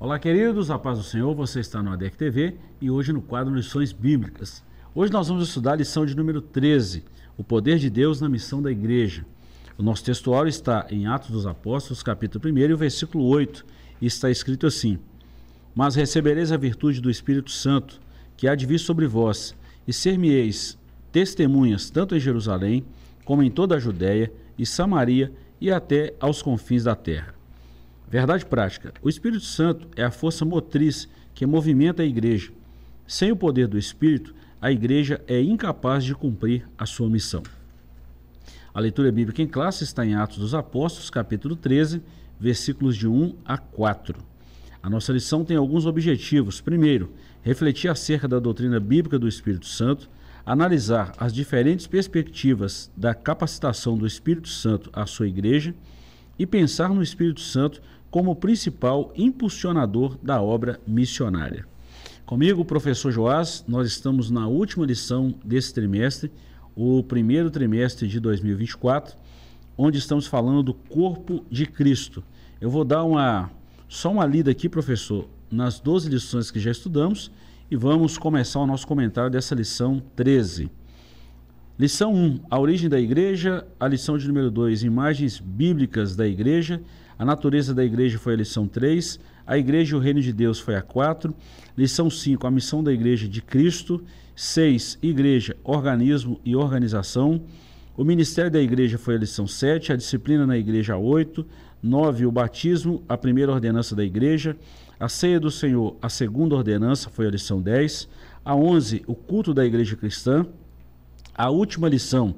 Olá, queridos, a paz do Senhor, você está no ADEC TV e hoje no quadro Lições Bíblicas. Hoje nós vamos estudar a lição de número 13, o poder de Deus na missão da igreja. O nosso textuário está em Atos dos Apóstolos, capítulo 1 e o versículo 8, e está escrito assim: Mas recebereis a virtude do Espírito Santo, que há de vir sobre vós, e ser-me-eis testemunhas tanto em Jerusalém, como em toda a Judéia e Samaria e até aos confins da terra. Verdade prática: o Espírito Santo é a força motriz que movimenta a igreja. Sem o poder do Espírito, a igreja é incapaz de cumprir a sua missão. A leitura bíblica em classe está em Atos dos Apóstolos, capítulo 13, versículos de 1 a 4. A nossa lição tem alguns objetivos. Primeiro, refletir acerca da doutrina bíblica do Espírito Santo, analisar as diferentes perspectivas da capacitação do Espírito Santo à sua igreja e pensar no Espírito Santo como o principal impulsionador da obra missionária. Comigo, o professor Joás, nós estamos na última lição desse trimestre, o primeiro trimestre de 2024, onde estamos falando do corpo de Cristo. Eu vou dar só uma lida aqui, professor, nas 12 lições que já estudamos e vamos começar o nosso comentário dessa lição 13. Lição 1, a origem da igreja. A lição de número 2, imagens bíblicas da igreja. A natureza da igreja foi a lição 3. A igreja e o reino de Deus foi a 4. Lição 5, a missão da igreja de Cristo. 6, igreja, organismo e organização. O ministério da igreja foi a lição 7. A disciplina na igreja a 8. 9, o batismo, a primeira ordenança da igreja. A ceia do Senhor, a segunda ordenança, foi a lição 10. A 11, o culto da igreja cristã. A última lição,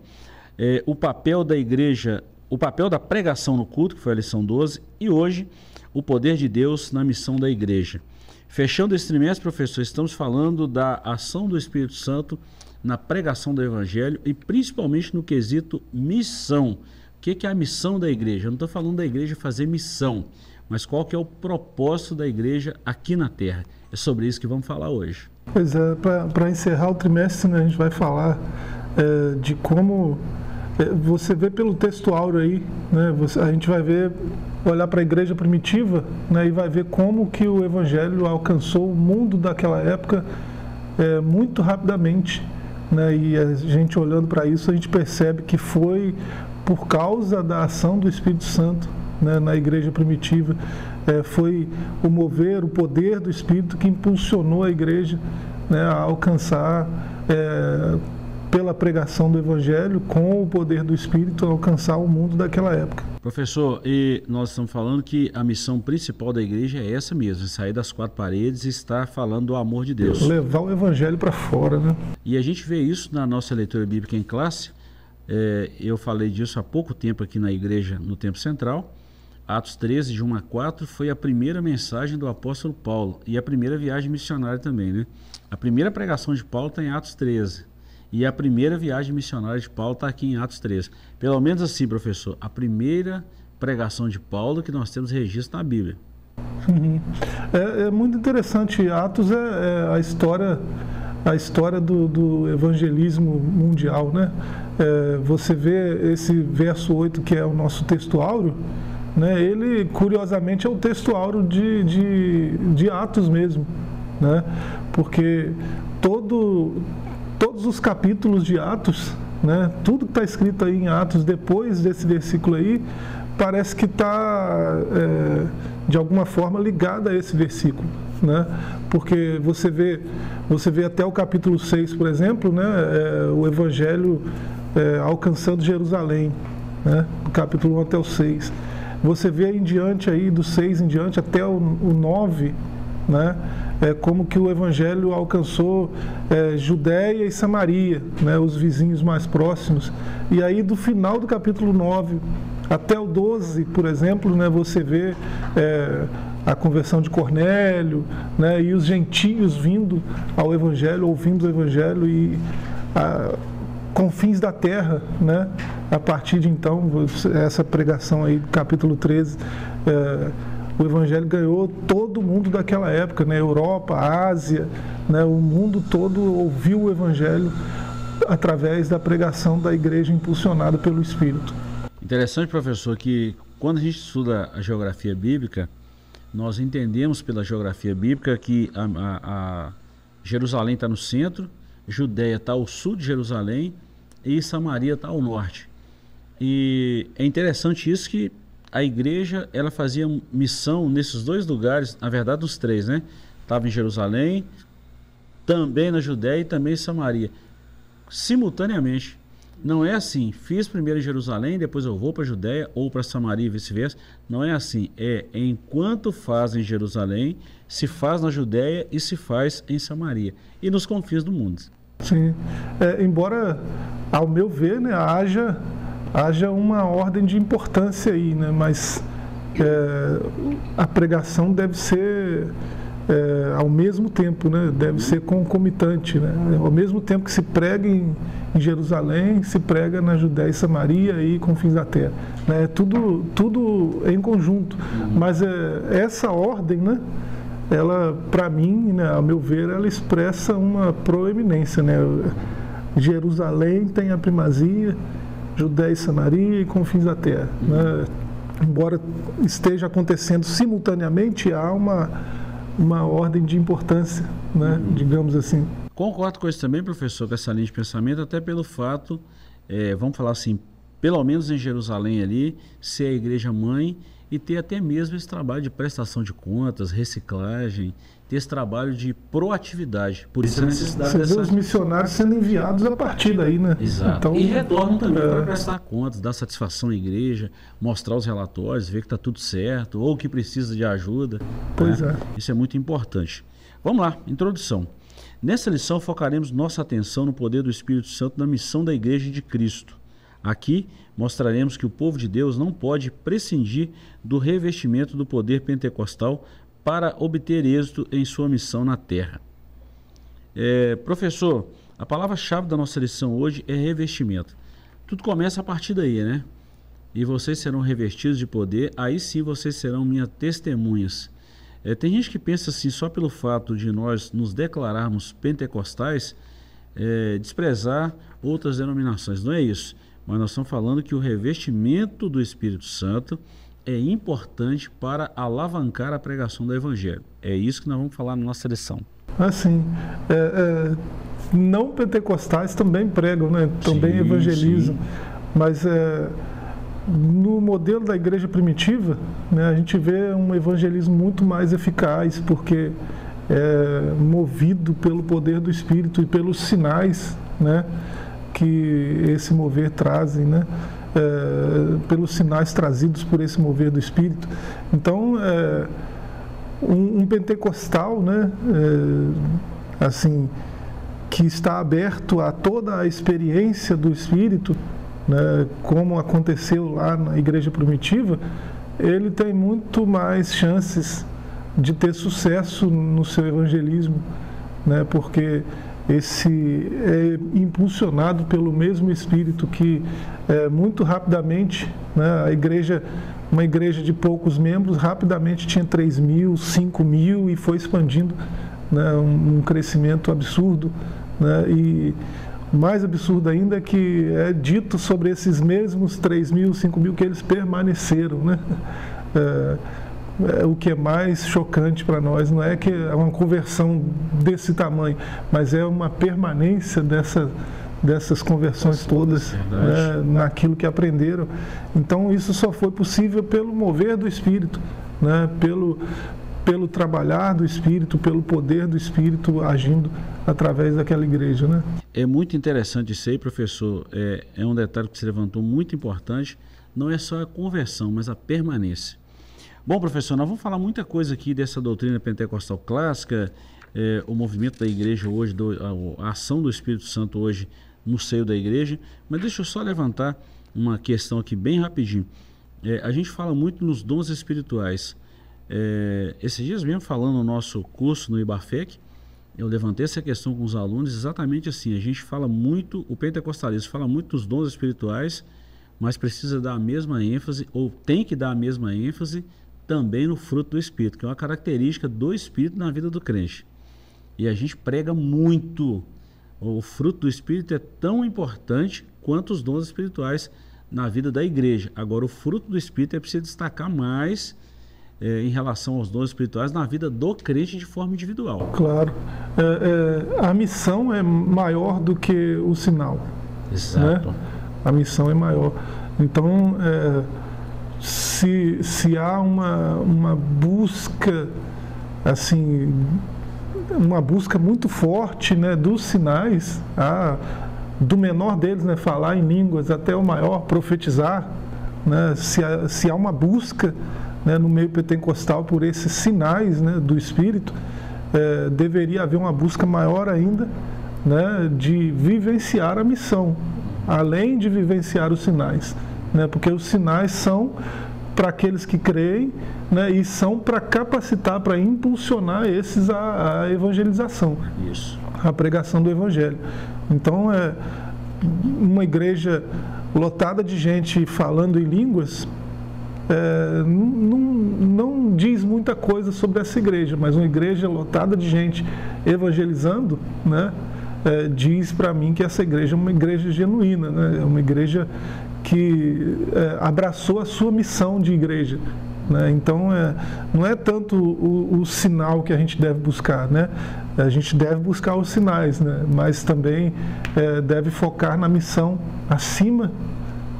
o papel da igreja, o papel da pregação no culto, que foi a lição 12, e hoje, o poder de Deus na missão da igreja. Fechando esse trimestre, professor, estamos falando da ação do Espírito Santo na pregação do Evangelho e principalmente no quesito missão. O que é a missão da igreja? Eu não estou falando da igreja fazer missão, mas qual que é o propósito da igreja aqui na Terra. É sobre isso que vamos falar hoje. Pois é, para encerrar o trimestre, né, a gente vai falar de como você vê pelo textuário aí, né, a gente vai olhar para a igreja primitiva, né, e vai ver como que o Evangelho alcançou o mundo daquela época muito rapidamente, né, e a gente olhando para isso, a gente percebe que foi por causa da ação do Espírito Santo, né, na igreja primitiva. Foi o mover, o poder do Espírito que impulsionou a igreja, né, a alcançar, pela pregação do Evangelho, com o poder do Espírito, alcançar o mundo daquela época. Professor, e nós estamos falando que a missão principal da igreja é essa mesmo, sair das quatro paredes e estar falando do amor de Deus. Levar o Evangelho para fora, né? E a gente vê isso na nossa leitura bíblica em classe. Eu falei disso há pouco tempo aqui na igreja, no Tempo Central. Atos 13, de 1 a 4, foi a primeira mensagem do apóstolo Paulo e a primeira viagem missionária também, né? A primeira pregação de Paulo está em Atos 13 e a primeira viagem missionária de Paulo está aqui em Atos 13. Pelo menos assim, professor, a primeira pregação de Paulo que nós temos registro na Bíblia. Uhum. É muito interessante. Atos é a história do evangelismo mundial, né? Você vê esse verso 8, que é o nosso textuário, né? Ele, curiosamente, é o textuário de Atos mesmo, né? Porque todos os capítulos de Atos, né? Tudo que está escrito aí em Atos, depois desse versículo aí, parece que está, de alguma forma, ligado a esse versículo, né? Porque você vê até o capítulo 6, por exemplo, né? O Evangelho alcançando Jerusalém, né? Do capítulo 1 até o 6. Você vê em diante aí, do 6 em diante até o 9, né? Como que o Evangelho alcançou Judéia e Samaria, né? Os vizinhos mais próximos. E aí do final do capítulo 9 até o 12, por exemplo, né? Você vê a conversão de Cornélio, né? E os gentios vindo ao Evangelho, ouvindo o Evangelho e confins da terra, né? A partir de então, essa pregação aí do capítulo 13, o Evangelho ganhou todo mundo daquela época, né? Europa, Ásia, né? O mundo todo ouviu o Evangelho através da pregação da igreja impulsionada pelo Espírito. Interessante, professor, que quando a gente estuda a geografia bíblica, nós entendemos pela geografia bíblica que a Jerusalém está no centro, Judéia está ao sul de Jerusalém e Samaria está ao norte. E é interessante isso, que a igreja ela fazia missão nesses dois lugares, na verdade nos três, né? Estava em Jerusalém, também na Judéia e também em Samaria, simultaneamente. Não é assim, fiz primeiro em Jerusalém, depois eu vou para a Judéia ou para Samaria e vice-versa. Não é assim, enquanto faz em Jerusalém, se faz na Judéia e se faz em Samaria e nos confins do mundo. Sim, embora, ao meu ver, né, haja uma ordem de importância aí, né, mas a pregação deve ser ao mesmo tempo, né, deve ser concomitante, né, ao mesmo tempo que se prega em Jerusalém, se prega na Judéia e Samaria e confins da terra, né, tudo em conjunto, mas essa ordem, né, ela, para mim, né, ao meu ver, ela expressa uma proeminência, né, Jerusalém tem a primazia, Judéia e Samaria e confins da terra, né, embora esteja acontecendo simultaneamente, há uma ordem de importância, né, digamos assim. Concordo com isso também, professor, com essa linha de pensamento, até pelo fato, vamos falar assim, pelo menos em Jerusalém ali, ser a igreja mãe e ter até mesmo esse trabalho de prestação de contas, reciclagem, ter esse trabalho de proatividade. Por isso a necessidade Você vê os missionários sendo enviados a partir daí, né? Exato. Então, e retornam também para prestar contas, dar satisfação à igreja, mostrar os relatórios, ver que está tudo certo, ou que precisa de ajuda. Pois né? Isso é muito importante. Vamos lá, introdução. Nessa lição focaremos nossa atenção no poder do Espírito Santo na missão da Igreja de Cristo. Aqui mostraremos que o povo de Deus não pode prescindir do revestimento do poder pentecostal para obter êxito em sua missão na terra. Professor, a palavra-chave da nossa lição hoje é revestimento. Tudo começa a partir daí, né? E vocês serão revestidos de poder, aí sim vocês serão minhas testemunhas. Tem gente que pensa assim, só pelo fato de nós nos declararmos pentecostais, desprezar outras denominações. Não é isso. Mas nós estamos falando que o revestimento do Espírito Santo é importante para alavancar a pregação do Evangelho. É isso que nós vamos falar na nossa lição. Assim, não pentecostais também pregam, né? Também sim, evangelizam. Sim. Mas no modelo da igreja primitiva, né, a gente vê um evangelismo muito mais eficaz, porque é movido pelo poder do Espírito e pelos sinais, né, que esse mover trazem, né? Pelos sinais trazidos por esse mover do Espírito. Então, um pentecostal, né, assim, que está aberto a toda a experiência do Espírito, né, como aconteceu lá na igreja primitiva, ele tem muito mais chances de ter sucesso no seu evangelismo, né, porque esse é impulsionado pelo mesmo Espírito que muito rapidamente, né, uma igreja de poucos membros, rapidamente tinha 3.000, 5.000 e foi expandindo, né, um crescimento absurdo, né, e mais absurdo ainda é que é dito sobre esses mesmos 3.000, 5.000 que eles permaneceram, né? O que é mais chocante para nós não é que é uma conversão desse tamanho, mas é uma permanência dessas conversões todas, né, naquilo que aprenderam. Então isso só foi possível pelo mover do Espírito, né, pelo trabalhar do Espírito, pelo poder do Espírito agindo através daquela igreja, né? É muito interessante isso aí, professor. É um detalhe que você levantou muito importante. Não é só a conversão, mas a permanência. Bom, professor, nós vamos falar muita coisa aqui dessa doutrina pentecostal clássica, o movimento da igreja hoje, a ação do Espírito Santo hoje no seio da igreja, mas deixa eu só levantar uma questão aqui bem rapidinho. A gente fala muito nos dons espirituais. Esses dias mesmo, falando no nosso curso no IBAFEC, eu levantei essa questão com os alunos exatamente assim. A gente fala muito, o pentecostalismo fala muito dos dons espirituais, mas precisa dar a mesma ênfase, ou tem que dar a mesma ênfase também no fruto do Espírito, que é uma característica do Espírito na vida do crente. E a gente prega muito. O fruto do Espírito é tão importante quanto os dons espirituais na vida da igreja. Agora, o fruto do Espírito é preciso destacar mais em relação aos dons espirituais na vida do crente de forma individual. Claro. A missão é maior do que o sinal. Exato. Né? A missão é maior. Então, se há uma busca, assim, uma busca muito forte, né, dos sinais, do menor deles, né, falar em línguas, até o maior, profetizar, né, se há uma busca, né, no meio pentecostal por esses sinais, né, do Espírito, deveria haver uma busca maior ainda, né, de vivenciar a missão, além de vivenciar os sinais, né, porque os sinais são para aqueles que creem, né, e são para capacitar, para impulsionar esses a evangelização, Isso. a pregação do Evangelho. Então, uma igreja lotada de gente falando em línguas não diz muita coisa sobre essa igreja, mas uma igreja lotada de gente evangelizando, né, diz para mim que essa igreja é uma igreja genuína, né, é uma igreja que abraçou a sua missão de igreja, né? Então, não é tanto o sinal que a gente deve buscar, né? A gente deve buscar os sinais, né? Mas também deve focar na missão acima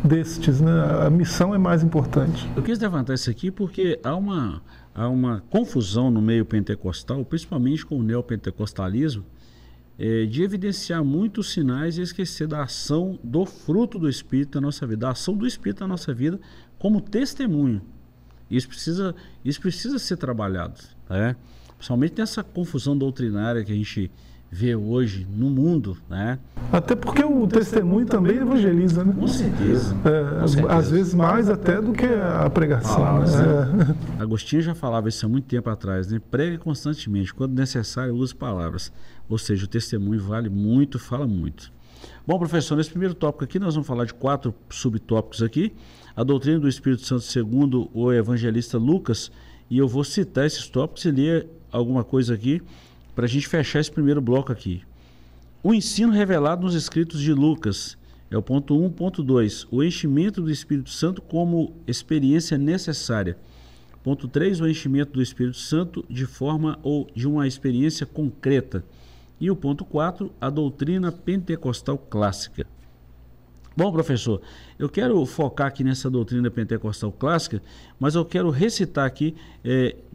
destes, né? A missão é mais importante. Eu quis levantar isso aqui porque há uma confusão no meio pentecostal, principalmente com o neopentecostalismo, de evidenciar muitos sinais e esquecer da ação do fruto do Espírito na nossa vida, da ação do Espírito na nossa vida como testemunho. Isso precisa ser trabalhado, né? Principalmente nessa confusão doutrinária que a gente vê hoje no mundo, né? Até porque o testemunho também evangeliza, né? Com certeza. Às vezes mais até do que a pregação. Né? Agostinho já falava isso há muito tempo atrás, né? Pregue constantemente, quando necessário use palavras. Ou seja, o testemunho vale muito, fala muito. Bom, professor, nesse primeiro tópico aqui nós vamos falar de 4 subtópicos aqui. A doutrina do Espírito Santo segundo o evangelista Lucas, e eu vou citar esses tópicos e ler alguma coisa aqui para a gente fechar esse primeiro bloco aqui. O ensino revelado nos escritos de Lucas é o ponto 1. Ponto 2, o enchimento do Espírito Santo como experiência necessária. Ponto 3, o enchimento do Espírito Santo de forma ou de uma experiência concreta. E o ponto 4, a doutrina pentecostal clássica. Bom, professor, eu quero focar aqui nessa doutrina pentecostal clássica, mas eu quero recitar aqui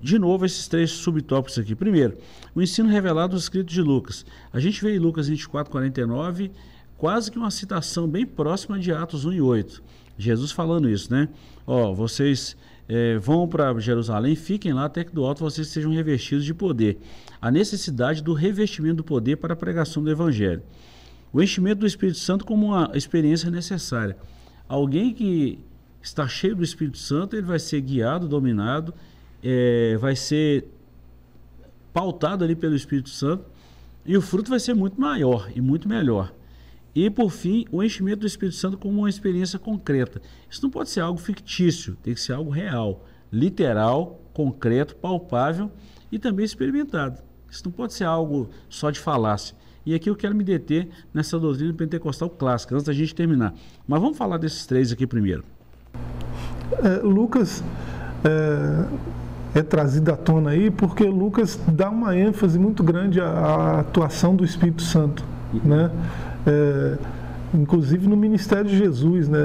de novo esses 3 subtópicos aqui. Primeiro, o ensino revelado nos escritos de Lucas. A gente vê em Lucas 24:49, quase que uma citação bem próxima de Atos 1:8. Jesus falando isso, né? Vocês vão para Jerusalém, fiquem lá até que do alto vocês sejam revestidos de poder. A necessidade do revestimento do poder para a pregação do Evangelho. O enchimento do Espírito Santo como uma experiência necessária. Alguém que está cheio do Espírito Santo, ele vai ser guiado, dominado, vai ser pautado ali pelo Espírito Santo e o fruto vai ser muito maior e muito melhor. E, por fim, o enchimento do Espírito Santo como uma experiência concreta. Isso não pode ser algo fictício, tem que ser algo real, literal, concreto, palpável e também experimentado. Isso não pode ser algo só de falácia. E aqui eu quero me deter nessa doutrina pentecostal clássica, antes da gente terminar. Mas vamos falar desses 3 aqui primeiro. Lucas é trazido à tona aí porque Lucas dá uma ênfase muito grande à atuação do Espírito Santo, né? Inclusive no ministério de Jesus, né?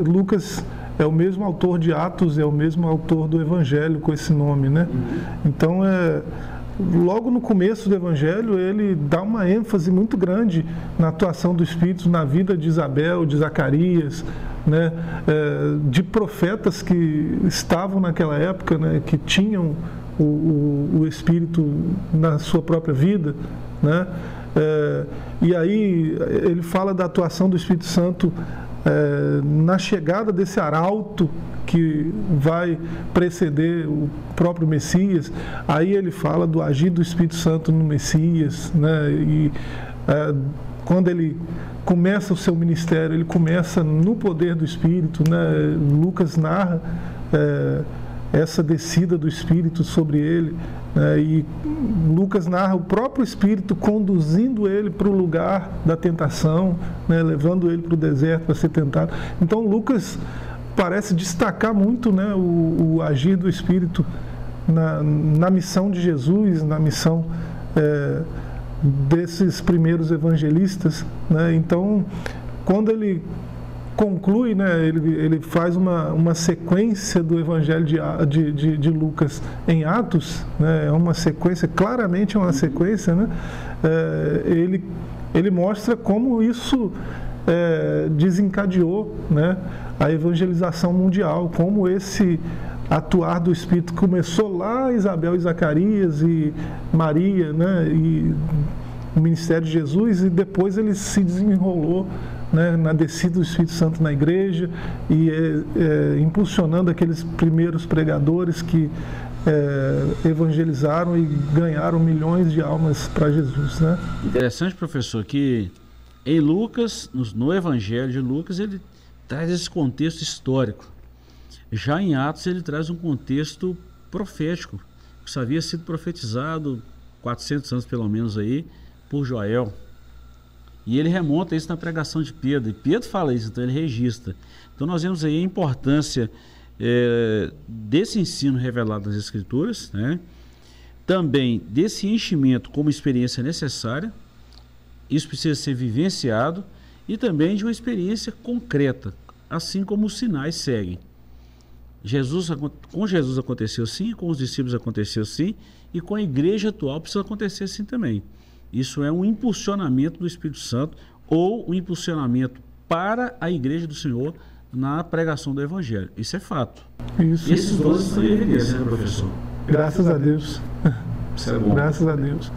Lucas é o mesmo autor de Atos, é o mesmo autor do Evangelho com esse nome, né? Então, logo no começo do Evangelho, ele dá uma ênfase muito grande na atuação do Espírito na vida de Isabel, de Zacarias, né? De profetas que estavam naquela época, né? Que tinham o Espírito na sua própria vida, né? E aí ele fala da atuação do Espírito Santo na chegada desse arauto que vai preceder o próprio Messias. Aí ele fala do agir do Espírito Santo no Messias, né? E quando ele começa o seu ministério, ele começa no poder do Espírito, né? Lucas narra essa descida do Espírito sobre ele, e Lucas narra o próprio Espírito conduzindo ele para o lugar da tentação, né? Levando ele para o deserto para ser tentado. Então Lucas parece destacar muito, né, o agir do Espírito na missão de Jesus, na missão desses primeiros evangelistas, né? Então, quando ele conclui, né, ele faz uma sequência do Evangelho de Lucas em Atos, né, é uma sequência, claramente é uma sequência, né, ele mostra como isso desencadeou, né, a evangelização mundial, como esse atuar do Espírito começou lá, Isabel e Zacarias e Maria, né, e o ministério de Jesus, e depois ele se desenrolou, né, na descida do Espírito Santo na igreja e impulsionando aqueles primeiros pregadores que evangelizaram e ganharam milhões de almas para Jesus, né? Interessante, professor, que em Lucas, no Evangelho de Lucas, ele traz esse contexto histórico. Já em Atos ele traz um contexto profético, que isso havia sido profetizado 400 anos pelo menos aí por Joel. E ele remonta isso na pregação de Pedro. E Pedro fala isso, então ele registra. Então nós vemos aí a importância desse ensino revelado nas Escrituras, né? Também desse enchimento como experiência necessária. Isso precisa ser vivenciado. E também de uma experiência concreta, assim como os sinais seguem. Com Jesus aconteceu assim, com os discípulos aconteceu assim, e com a igreja atual precisa acontecer assim também. Isso é um impulsionamento do Espírito Santo ou um impulsionamento para a igreja do Senhor na pregação do Evangelho. Isso é fato. Isso. Esses dois estão em evidência, né, professor? Graças a Deus. Isso é bom. Graças a Deus.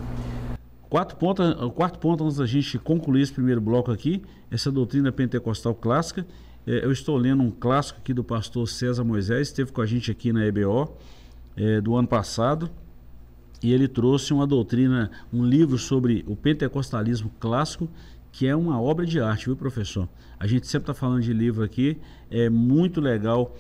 O quarto ponto, antes da gente concluir esse primeiro bloco aqui, essa doutrina pentecostal clássica. Eu estou lendo um clássico aqui do pastor César Moisés, esteve com a gente aqui na EBO do ano passado. E ele trouxe uma doutrina, um livro sobre o pentecostalismo clássico, que é uma obra de arte, viu, professor? A gente sempre está falando de livro aqui, é muito legal,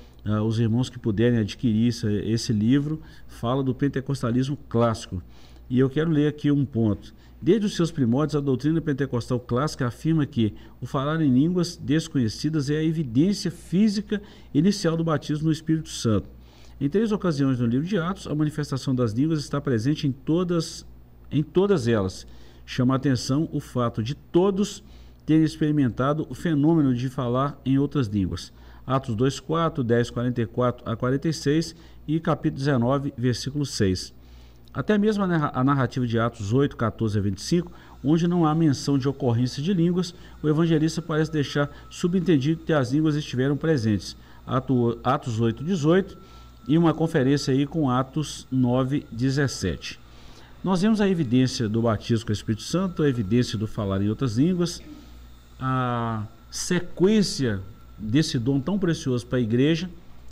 os irmãos que puderem adquirir esse livro, fala do pentecostalismo clássico. E eu quero ler aqui um ponto. Desde os seus primórdios, a doutrina pentecostal clássica afirma que o falar em línguas desconhecidas é a evidência física inicial do batismo no Espírito Santo. Em 3 ocasiões no livro de Atos, a manifestação das línguas está presente em todas elas. Chama a atenção o fato de todos terem experimentado o fenômeno de falar em outras línguas. Atos 2:4, 10:44 a 46 e capítulo 19, versículo 6. Até mesmo a narrativa de Atos 8, 14 a 25, onde não há menção de ocorrência de línguas, o evangelista parece deixar subentendido que as línguas estiveram presentes. Atos 8, 18 e uma conferência aí com Atos 9, 17. Nós vemos a evidência do batismo com o Espírito Santo, a evidência do falar em outras línguas, a sequência desse dom tão precioso para a igreja,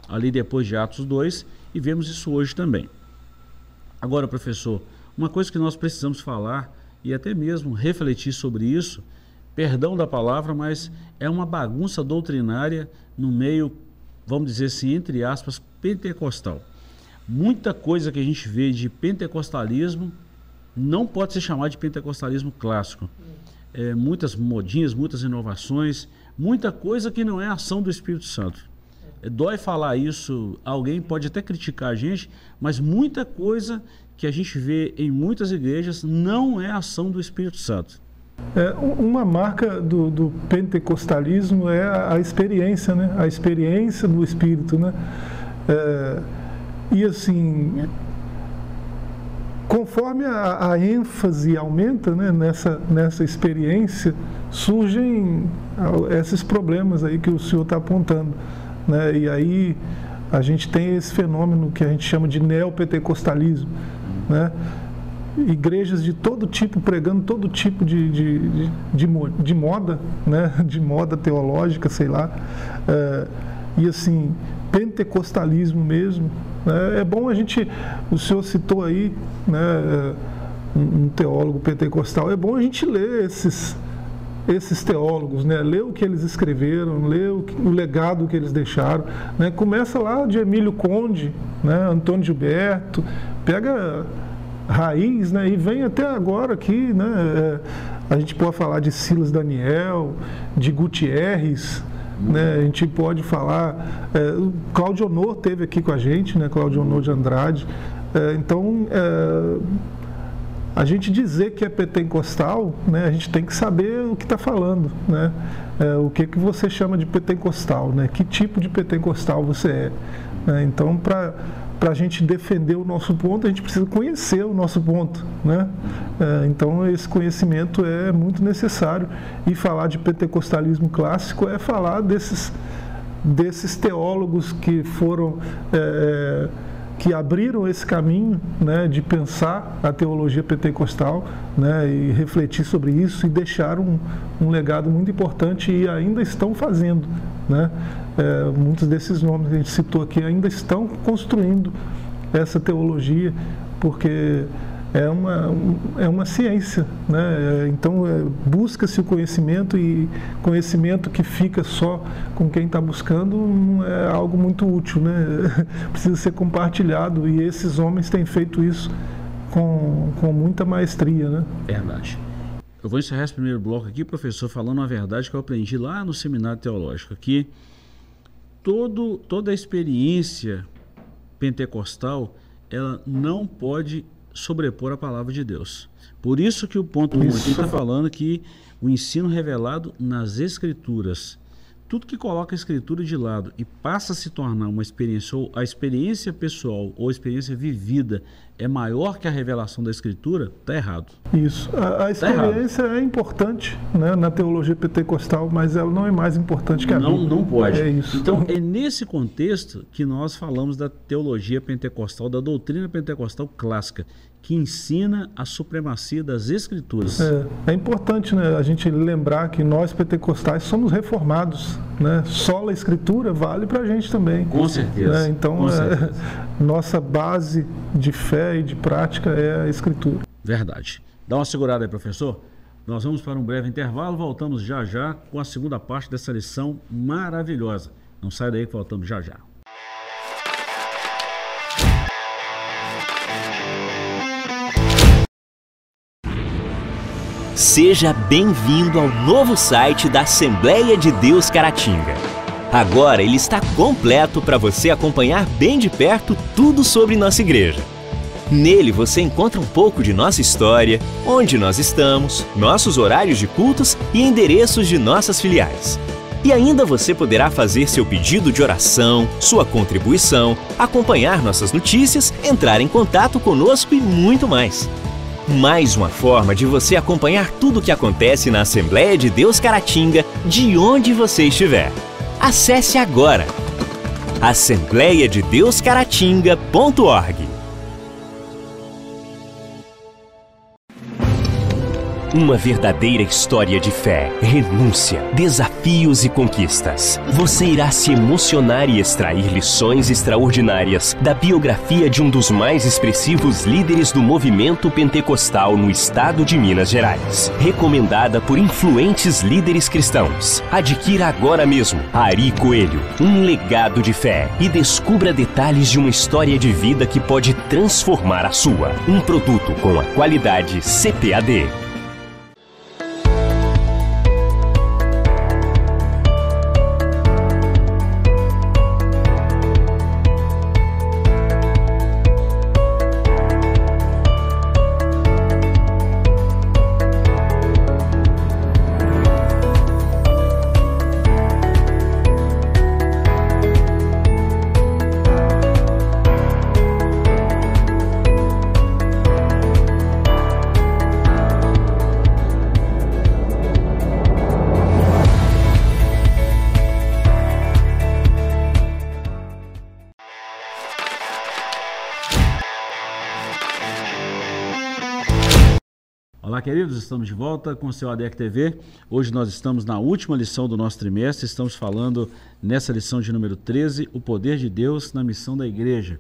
ali depois de Atos 2, e vemos isso hoje também. Agora, professor, uma coisa que nós precisamos falar e até mesmo refletir sobre isso, perdão da palavra, mas é uma bagunça doutrinária no meio, vamos dizer assim, entre aspas, pentecostal. Muita coisa que a gente vê de pentecostalismo não pode ser chamada de pentecostalismo clássico. Muitas modinhas, muitas inovações, muita coisa que não é ação do Espírito Santo. Dói falar isso, alguém pode até criticar a gente, mas muita coisa que a gente vê em muitas igrejas não é ação do Espírito Santo. Uma marca do pentecostalismo é a experiência, né? A experiência do Espírito, né? E assim, conforme a ênfase aumenta, né, nessa experiência, surgem esses problemas aí que o senhor está apontando, né? E aí a gente tem esse fenômeno que a gente chama de neopentecostalismo, né? Igrejas de todo tipo pregando todo tipo de moda, né? De moda teológica, sei lá, e assim, pentecostalismo mesmo, né? É bom o senhor citou aí, né, um teólogo pentecostal, é bom a gente ler esses teólogos, né? Ler o que eles escreveram, ler o legado que eles deixaram, né? Começa lá de Emílio Conde, né? Antônio Gilberto, pega raiz, né? E vem até agora aqui, né? A gente pode falar de Silas Daniel, de Gutierrez, né? A gente pode falar, o Cláudio Honor esteve aqui com a gente, né? Cláudio Honor de Andrade, Então, a gente dizer que é pentecostal, né, a gente tem que saber o que está falando, né? O que você chama de pentecostal, né? Que tipo de pentecostal você é. Então, para a gente defender o nosso ponto, a gente precisa conhecer o nosso ponto, né? Então, esse conhecimento é muito necessário. E falar de pentecostalismo clássico é falar desses teólogos que foram... que abriram esse caminho, né, de pensar a teologia pentecostal, né, e refletir sobre isso e deixaram um legado muito importante e ainda estão fazendo, né? Muitos desses nomes que a gente citou aqui ainda estão construindo essa teologia, porque é uma ciência, né? Então busca-se o conhecimento, e conhecimento que fica só com quem está buscando não é algo muito útil, né? Precisa ser compartilhado, e esses homens têm feito isso com muita maestria, né? Verdade. Eu vou encerrar esse primeiro bloco aqui, professor, falando uma verdade que eu aprendi lá no seminário teológico, que toda a experiência pentecostal, ela não pode sobrepor a palavra de Deus. Por isso que o ponto 1 aqui está falando que o ensino revelado nas Escrituras, tudo que coloca a Escritura de lado e passa a se tornar uma experiência, ou a experiência pessoal ou a experiência vivida é maior que a revelação da Escritura, está errado. Isso. A experiência é importante, né, na teologia pentecostal, mas ela não é mais importante que a Bíblia. Não pode. É isso. Então, é nesse contexto que nós falamos da teologia pentecostal, da doutrina pentecostal clássica, que ensina a supremacia das Escrituras. É importante, né, a gente lembrar que nós pentecostais somos reformados, né? Sola Escritura vale para a gente também. Com certeza. Né? Então, nossa base de fé e de prática é a Escritura. Verdade. Dá uma segurada aí, professor. Nós vamos para um breve intervalo, voltamos já já com a segunda parte dessa lição maravilhosa. Não sai daí que voltamos já já. Seja bem-vindo ao novo site da Assembleia de Deus Caratinga. Agora ele está completo para você acompanhar bem de perto tudo sobre nossa igreja. Nele você encontra um pouco de nossa história, onde nós estamos, nossos horários de cultos e endereços de nossas filiais. E ainda você poderá fazer seu pedido de oração, sua contribuição, acompanhar nossas notícias, entrar em contato conosco e muito mais. Mais uma forma de você acompanhar tudo o que acontece na Assembleia de Deus Caratinga, de onde você estiver. Acesse agora assembleiadedeuscaratinga.org. Uma verdadeira história de fé, renúncia, desafios e conquistas. Você irá se emocionar e extrair lições extraordinárias da biografia de um dos mais expressivos líderes do movimento pentecostal no estado de Minas Gerais. Recomendada por influentes líderes cristãos. Adquira agora mesmo Ari Coelho, um legado de fé, e descubra detalhes de uma história de vida que pode transformar a sua. Um produto com a qualidade CPAD. Olá, queridos, estamos de volta com o seu ADEC TV. Hoje nós estamos na última lição do nosso trimestre, estamos falando nessa lição de número 13, o poder de Deus na missão da igreja.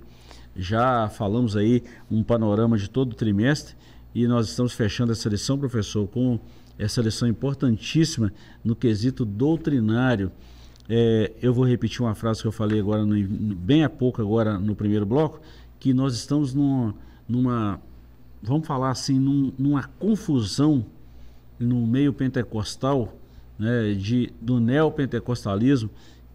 Já falamos aí um panorama de todo o trimestre e nós estamos fechando essa lição, professor, com essa lição importantíssima no quesito doutrinário. Eu vou repetir uma frase que eu falei agora, bem há pouco agora no primeiro bloco, que nós estamos numa vamos falar assim, numa confusão no meio pentecostal, né, do neopentecostalismo,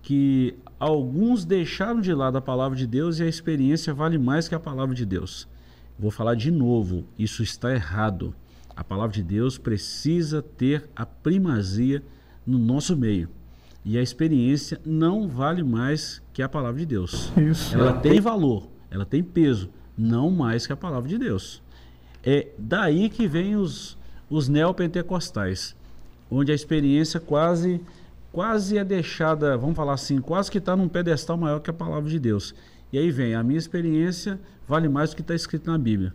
que alguns deixaram de lado a palavra de Deus e a experiência vale mais que a palavra de Deus. Vou falar de novo, isso está errado. A palavra de Deus precisa ter a primazia no nosso meio. E a experiência não vale mais que a palavra de Deus. Isso. Ela tem valor, ela tem peso, não mais que a palavra de Deus. É daí que vem os neopentecostais, onde a experiência quase é deixada, vamos falar assim, quase que está num pedestal maior que a palavra de Deus. E aí vem, a minha experiência vale mais do que está escrito na Bíblia.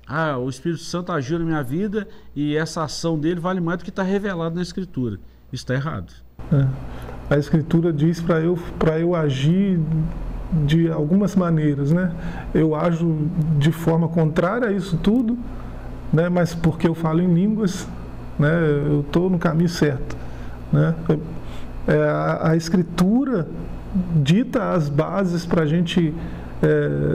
Ah, o Espírito Santo agiu na minha vida e essa ação dele vale mais do que está revelado na Escritura. Isso está errado. A Escritura diz para eu agir de algumas maneiras, né? Eu ajo de forma contrária a isso tudo, né? Mas porque eu falo em línguas, né? Eu estou no caminho certo, né? A Escritura dita as bases para a gente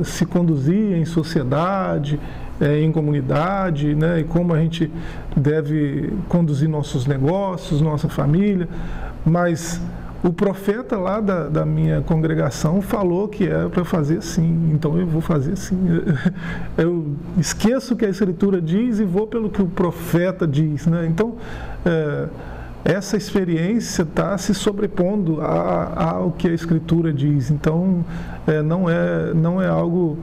se conduzir em sociedade, em comunidade, né? E como a gente deve conduzir nossos negócios, nossa família. Mas o profeta lá da minha congregação falou que era para fazer assim, então eu vou fazer assim. Eu esqueço o que a Escritura diz e vou pelo que o profeta diz, né? Então, essa experiência está se sobrepondo ao que a Escritura diz. Então, não é algo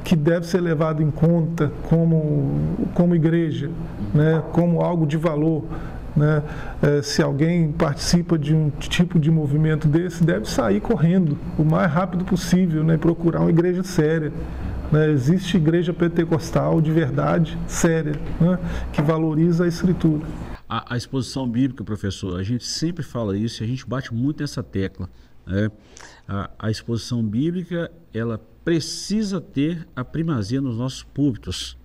que deve ser levado em conta como igreja, né? Como algo de valor. Né? Se alguém participa de um tipo de movimento desse, deve sair correndo o mais rápido possível, né? Procurar uma igreja séria, né? Existe igreja pentecostal de verdade, séria, né? Que valoriza a Escritura. A exposição bíblica, professor, a gente sempre fala isso e a gente bate muito nessa tecla, né? A exposição bíblica, ela precisa ter a primazia nos nossos púlpitos.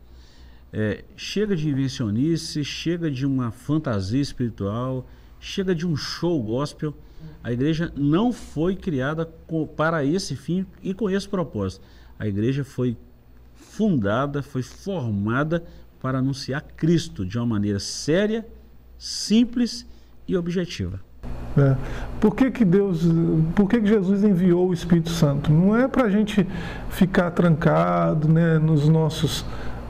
Chega de invencionice, chega de uma fantasia espiritual, chega de um show gospel. A igreja não foi criada para esse fim e com esse propósito. A igreja foi fundada, foi formada para anunciar Cristo de uma maneira séria, simples e objetiva. Por que Jesus enviou o Espírito Santo? Não é para a gente ficar trancado, né, nos nossos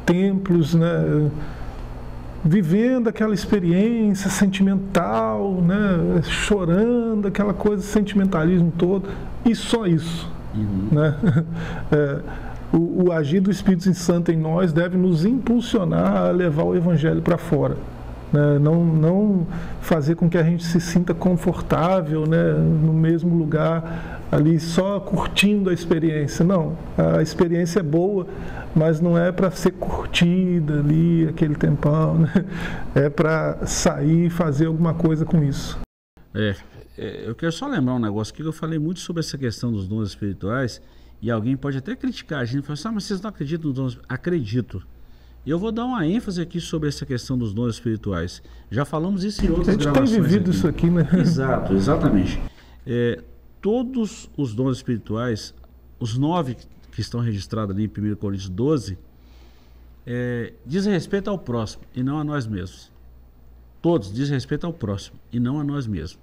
templos, né, vivendo aquela experiência sentimental, né, chorando, aquela coisa, sentimentalismo todo, e só isso. Né? O agir do Espírito Santo em nós deve nos impulsionar a levar o Evangelho para fora. Né? Não fazer com que a gente se sinta confortável, né, no mesmo lugar, ali só curtindo a experiência. Não, a experiência é boa, mas não é para ser curtida ali aquele tempão, né? É para sair e fazer alguma coisa com isso. Eu quero só lembrar um negócio aqui, que eu falei muito sobre essa questão dos dons espirituais, e alguém pode até criticar a gente, falar assim, mas vocês não acreditam nos dons? Acredito. E eu vou dar uma ênfase aqui sobre essa questão dos dons espirituais. Já falamos isso em outras gravações. A gente tem vivido isso aqui, né? Exato, exatamente. Todos os dons espirituais, os 9 que estão registrados ali em 1 Coríntios 12, dizem respeito ao próximo e não a nós mesmos. Todos dizem respeito ao próximo e não a nós mesmos.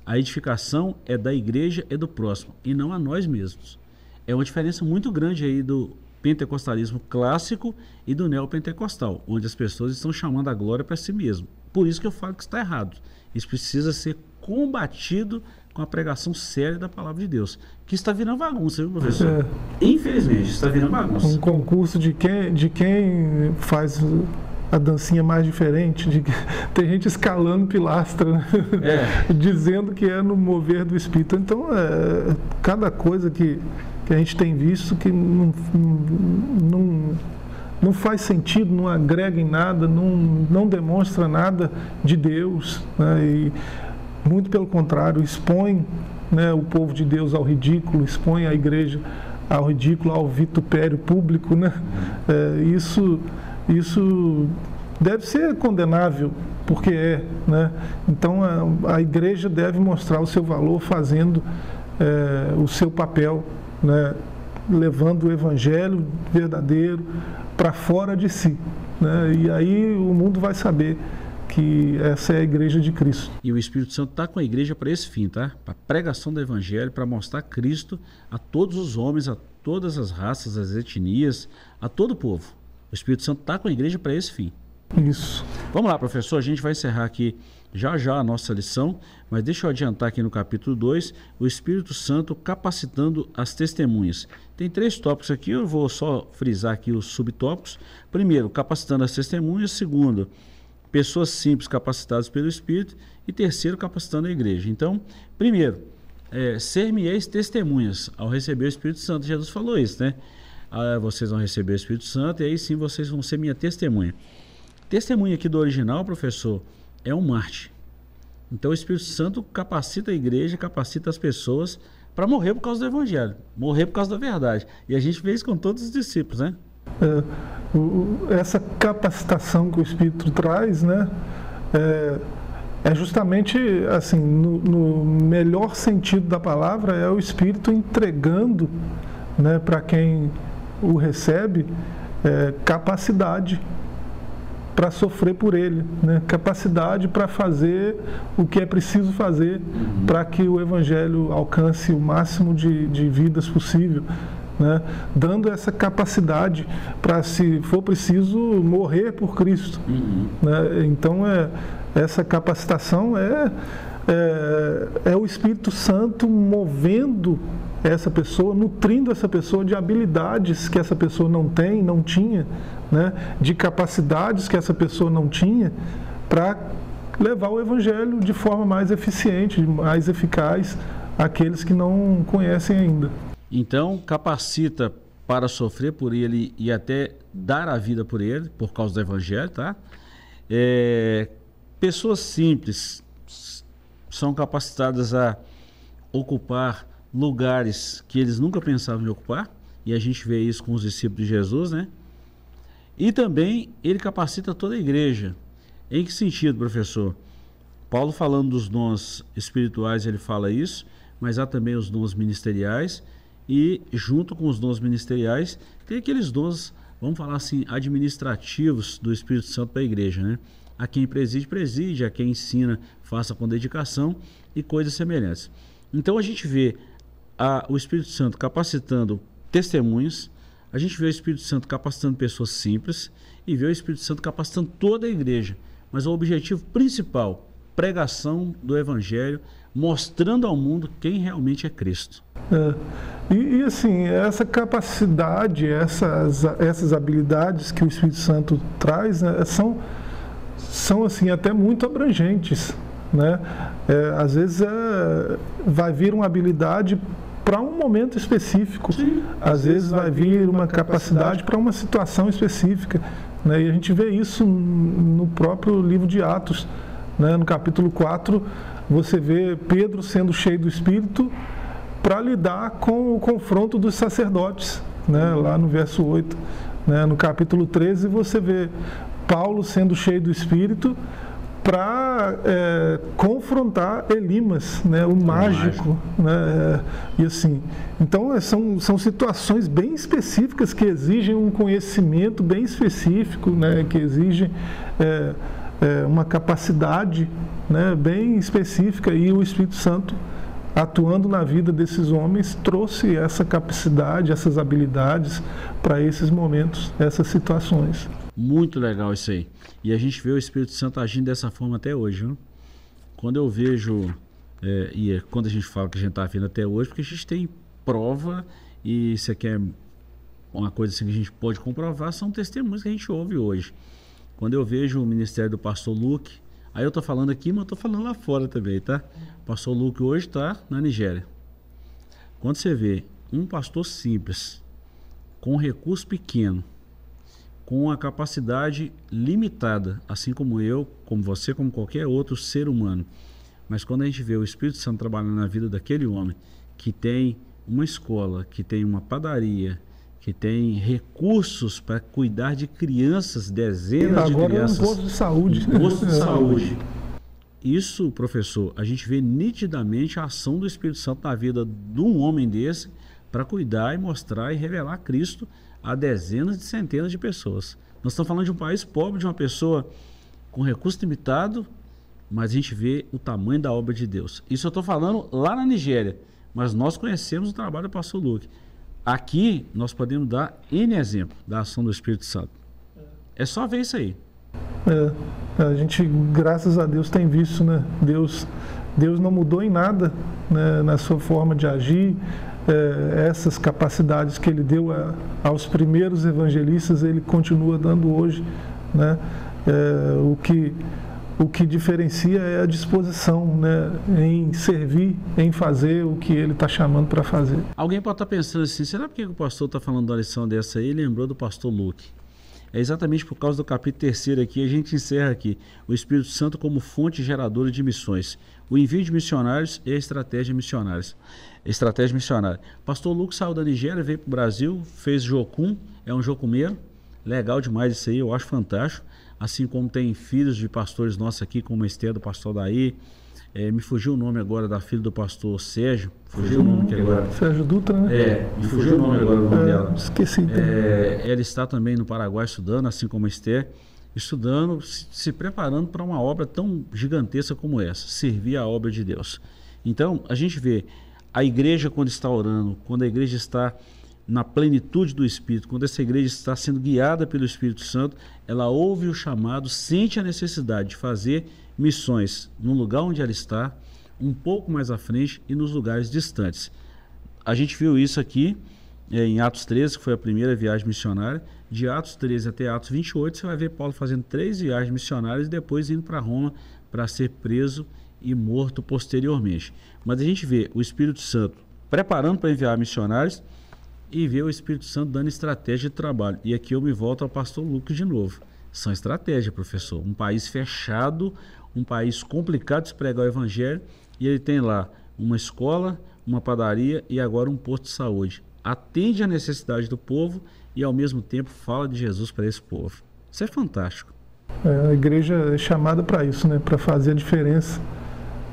A edificação é da igreja e do próximo e não a nós mesmos. É uma diferença muito grande aí do pentecostalismo clássico e do neopentecostal, onde as pessoas estão chamando a glória para si mesmo. Por isso que eu falo que está errado. Isso precisa ser combatido com a pregação séria da palavra de Deus, que está virando bagunça, viu, professor? Infelizmente, está virando bagunça. Um concurso de quem faz a dancinha mais diferente. Tem gente escalando pilastra, né? Dizendo que é no mover do Espírito. Então, cada coisa que a gente tem visto que não faz sentido, não agrega em nada, não demonstra nada de Deus, né? E muito pelo contrário, expõe, né, o povo de Deus ao ridículo, expõe a igreja ao ridículo, ao vitupério público, né? Isso deve ser condenável, porque né? Então a igreja deve mostrar o seu valor fazendo o seu papel, né? Levando o evangelho verdadeiro para fora de si, né? E aí o mundo vai saber que essa é a igreja de Cristo. E o Espírito Santo está com a igreja para esse fim, tá? Para a pregação do Evangelho, para mostrar Cristo a todos os homens, a todas as raças, as etnias, a todo o povo. O Espírito Santo está com a igreja para esse fim. Isso. Vamos lá, professor, a gente vai encerrar aqui já a nossa lição, mas deixa eu adiantar aqui no capítulo 2, o Espírito Santo capacitando as testemunhas. Tem 3 tópicos aqui, eu vou só frisar aqui os subtópicos. Primeiro, capacitando as testemunhas. Segundo, pessoas simples capacitadas pelo Espírito. E terceiro, capacitando a igreja. Então, primeiro, ser-me-eis testemunhas ao receber o Espírito Santo. Jesus falou isso, né? Vocês vão receber o Espírito Santo e aí sim vocês vão ser minha testemunha. Testemunha aqui do original, professor, é um Marte. Então o Espírito Santo capacita a igreja, capacita as pessoas para morrer por causa do Evangelho, morrer por causa da verdade. E a gente vê isso com todos os discípulos, né? Essa capacitação que o Espírito traz, né, é justamente assim, no melhor sentido da palavra, é o Espírito entregando, né, para quem o recebe, capacidade para sofrer por ele, né? Capacidade para fazer o que é preciso fazer para que o Evangelho alcance o máximo de vidas possível, né? Dando essa capacidade para, se for preciso, morrer por Cristo. Né? Então, essa capacitação é o Espírito Santo movendo essa pessoa, nutrindo essa pessoa de habilidades que essa pessoa não tinha, né? De capacidades que essa pessoa não tinha, para levar o Evangelho de forma mais eficiente, mais eficaz àqueles que não conhecem ainda. Então, capacita para sofrer por ele e até dar a vida por ele, por causa do Evangelho, tá? Pessoas simples são capacitadas a ocupar lugares que eles nunca pensavam em ocupar, e a gente vê isso com os discípulos de Jesus, né? E também ele capacita toda a igreja. Em que sentido, professor? Paulo, falando dos dons espirituais, ele fala isso, mas há também os dons ministeriais, e junto com os dons ministeriais tem aqueles dons, vamos falar assim, administrativos do Espírito Santo para a igreja, né? A quem preside, a quem ensina, faça com dedicação e coisas semelhantes. Então a gente vê o Espírito Santo capacitando testemunhos, a gente vê o Espírito Santo capacitando pessoas simples e vê o Espírito Santo capacitando toda a igreja. Mas o objetivo principal, pregação do Evangelho, mostrando ao mundo quem realmente é Cristo. E assim, essa capacidade, essas habilidades que o Espírito Santo traz, né, são assim, até muito abrangentes, né? Às vezes vai vir uma habilidade para um momento específico. Sim, às vezes vai vir uma capacidade para uma situação específica, né? E a gente vê isso no próprio livro de Atos, né? No capítulo 4, você vê Pedro sendo cheio do Espírito para lidar com o confronto dos sacerdotes, né? Lá no verso 8, né? No capítulo 13 você vê Paulo sendo cheio do Espírito para confrontar Elimas, né, o mágico, né, e assim. Então são situações bem específicas que exigem um conhecimento bem específico, né, que exigem uma capacidade, né, bem específica, e o Espírito Santo, atuando na vida desses homens, trouxe essa capacidade, essas habilidades para esses momentos, essas situações. Muito legal isso aí. E a gente vê o Espírito Santo agindo dessa forma até hoje, viu? Quando eu vejo, quando a gente fala que a gente está vendo até hoje, porque a gente tem prova, e isso aqui é uma coisa assim que a gente pode comprovar, são testemunhos que a gente ouve hoje. Quando eu vejo o ministério do pastor Luke, aí eu estou falando aqui, mas eu estou falando lá fora também, tá? O pastor Luke hoje está na Nigéria. Quando você vê um pastor simples, com um recurso pequeno, com a capacidade limitada, assim como eu, como você, como qualquer outro ser humano. Mas quando a gente vê o Espírito Santo trabalhando na vida daquele homem, que tem uma escola, que tem uma padaria, que tem recursos para cuidar de crianças, dezenas de crianças. Agora um posto de saúde. Um posto de saúde. Isso, professor, a gente vê nitidamente a ação do Espírito Santo na vida de um homem desse, para cuidar e mostrar e revelar Cristo a dezenas de centenas de pessoas. Nós estamos falando de um país pobre, de uma pessoa com recurso limitado, mas a gente vê o tamanho da obra de Deus. Isso eu estou falando lá na Nigéria, mas nós conhecemos o trabalho do pastor Luke. Aqui nós podemos dar N exemplo da ação do Espírito Santo. É só ver isso aí. A gente, graças a Deus, tem visto, né? Deus não mudou em nada, né, na sua forma de agir. Essas capacidades que ele deu aos primeiros evangelistas, ele continua dando hoje, né? O que diferencia é a disposição, né, em servir, em fazer o que ele está chamando para fazer. Alguém pode estar pensando assim, será por que o pastor está falando de uma lição dessa aí e lembrou do pastor Luke? É exatamente por causa do capítulo 3º aqui, a gente encerra aqui, o Espírito Santo como fonte geradora de missões, o envio de missionários e a estratégia missionária. Pastor Luke saiu da Nigéria, veio para o Brasil, fez jocum, é um jocumeiro, legal demais isso aí, eu acho fantástico. Assim como tem filhos de pastores nossos aqui, como a Esther do pastor Daí, me fugiu o nome agora da filha do pastor Sérgio, fugiu o nome aqui agora. Sérgio Dutra, né? Me fugiu o nome agora do nome dela. Esqueci. Ela está também no Paraguai estudando, assim como a Esther, estudando, se preparando para uma obra tão gigantesca como essa, servir a obra de Deus. Então, a gente vê a igreja quando está orando, quando a igreja está na plenitude do Espírito, quando essa igreja está sendo guiada pelo Espírito Santo, ela ouve o chamado, sente a necessidade de fazer missões no lugar onde ela está, um pouco mais à frente e nos lugares distantes. A gente viu isso aqui em Atos 13, que foi a primeira viagem missionária. De Atos 13 até Atos 28, você vai ver Paulo fazendo 3 viagens missionárias e depois indo para Roma para ser preso e morto posteriormente. Mas a gente vê o Espírito Santo preparando para enviar missionários e vê o Espírito Santo dando estratégia de trabalho. E aqui eu me volto ao pastor Lucas de novo. São estratégias, professor. Um país fechado, um país complicado de se pregar o evangelho, e ele tem lá uma escola, uma padaria e agora um posto de saúde. Atende a necessidade do povo e ao mesmo tempo fala de Jesus para esse povo. Isso é fantástico. A igreja é chamada para isso, né? Para fazer a diferença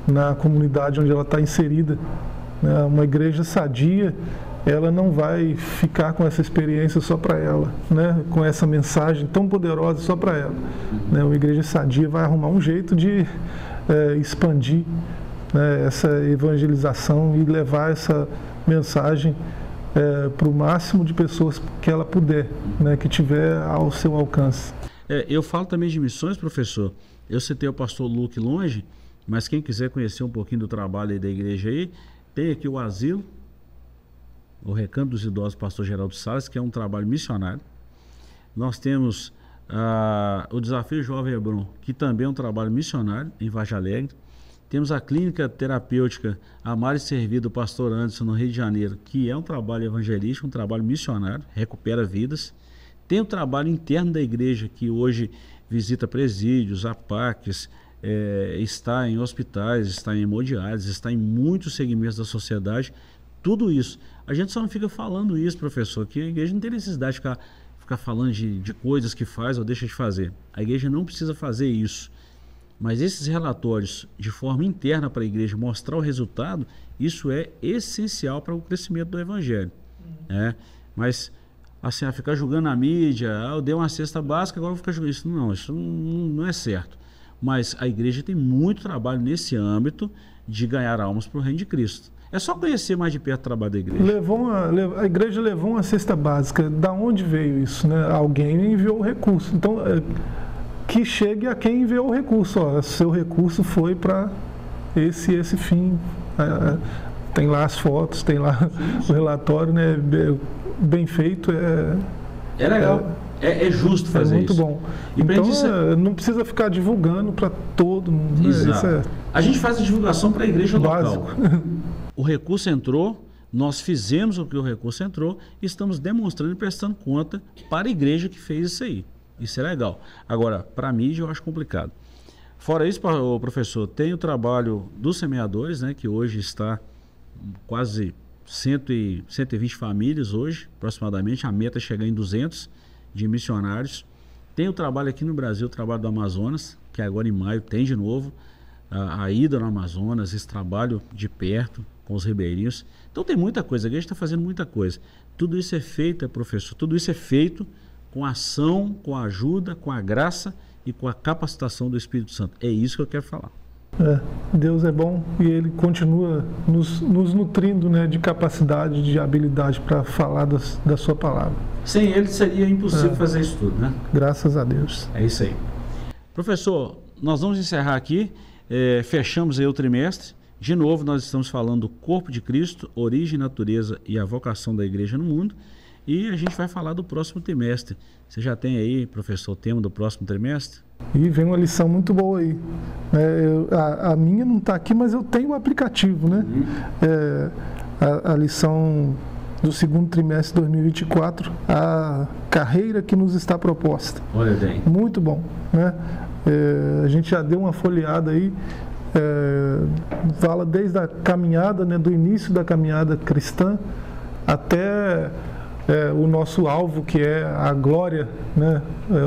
na comunidade onde ela está inserida. Uma igreja sadia, ela não vai ficar com essa experiência só para ela, né? Com essa mensagem tão poderosa só para ela. Uma igreja sadia vai arrumar um jeito de expandir, né, essa evangelização e levar essa mensagem para o máximo de pessoas que ela puder, né, que tiver ao seu alcance. Eu falo também de missões, professor. Eu citei o pastor Luke longe, mas quem quiser conhecer um pouquinho do trabalho aí da igreja aí, tem aqui o Asilo, o Recanto dos Idosos, pastor Geraldo Salles, que é um trabalho missionário. Nós temos o Desafio Jovem Hebron, que também é um trabalho missionário em Vargem Alegre. Temos a Clínica Terapêutica Amar e Servir do pastor Anderson, no Rio de Janeiro, que é um trabalho evangelístico, um trabalho missionário, recupera vidas. Tem o trabalho interno da igreja, que hoje visita presídios, APACs, está em hospitais, está em hemodiálise, está em muitos segmentos da sociedade. Tudo isso. A gente só não fica falando isso, professor, que a igreja não tem necessidade de ficar falando de coisas que faz ou deixa de fazer. A igreja não precisa fazer isso. Mas esses relatórios, de forma interna para a igreja, mostrar o resultado, isso é essencial para o crescimento do evangelho. Mas, assim, ficar julgando a mídia, eu dei uma cesta básica, agora eu vou ficar julgando isso. Isso não é certo. Mas a igreja tem muito trabalho nesse âmbito de ganhar almas para o reino de Cristo. É só conhecer mais de perto o trabalho da igreja. A igreja levou uma cesta básica. Da onde veio isso, né? Alguém enviou o recurso. Então, que chegue a quem enviou o recurso. Seu recurso foi para esse fim. Tem lá as fotos, tem lá o relatório, né? Bem feito. É legal. É justo fazer isso. É muito bom. Então, não precisa ficar divulgando para todo mundo. Exato. A gente faz a divulgação para a igreja básico. Local. O recurso entrou, nós fizemos o que o recurso entrou e estamos demonstrando e prestando conta para a igreja que fez isso aí. Isso é legal. Agora, para a mídia eu acho complicado. Fora isso, professor, tem o trabalho dos semeadores, né, que hoje está quase 120 famílias hoje, aproximadamente. A meta é chegar em 200 de missionários. Tem o trabalho aqui no Brasil, o trabalho do Amazonas, que agora em maio tem de novo a ida no Amazonas, esse trabalho de perto com os ribeirinhos. Então tem muita coisa, a igreja está fazendo muita coisa. Tudo isso é feito, professor, tudo isso é feito com ação, com ajuda, com a graça e com a capacitação do Espírito Santo. É isso que eu quero falar. Deus é bom e Ele continua nos nutrindo, né, de capacidade, de habilidade para falar da sua palavra. Sem Ele seria impossível fazer isso tudo, né? Graças a Deus. É isso aí. Professor, nós vamos encerrar aqui, fechamos aí o trimestre. De novo, nós estamos falando do corpo de Cristo, origem, natureza e a vocação da igreja no mundo. E a gente vai falar do próximo trimestre. Você já tem aí, professor, o tema do próximo trimestre? E vem uma lição muito boa aí. A minha não está aqui, mas eu tenho o aplicativo, né? A lição do segundo trimestre de 2024, a carreira que nos está proposta. Olha bem. Muito bom, né? A gente já deu uma folheada aí, fala desde a caminhada, né, do início da caminhada cristã até o nosso alvo, que é a glória, né,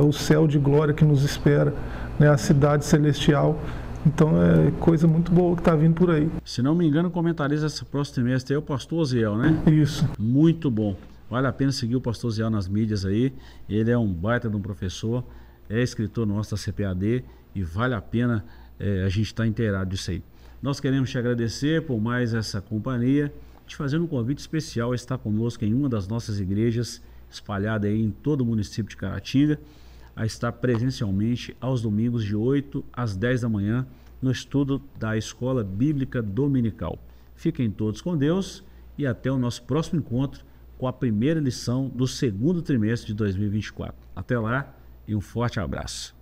o céu de glória que nos espera, né, a cidade celestial. Então é coisa muito boa que está vindo por aí. Se não me engano, comentarista esse próximo trimestre é o pastor Oziel, né? Isso. Muito bom. Vale a pena seguir o pastor Oziel nas mídias aí. Ele é um baita de um professor, é escritor nosso da CPAD e vale a pena a gente estar inteirado disso aí. Nós queremos te agradecer por mais essa companhia, te fazendo um convite especial a estar conosco em uma das nossas igrejas, espalhada aí em todo o município de Caratinga, a estar presencialmente aos domingos de 8 às 10 da manhã no estudo da Escola Bíblica Dominical. Fiquem todos com Deus e até o nosso próximo encontro com a primeira lição do segundo trimestre de 2024. Até lá e um forte abraço.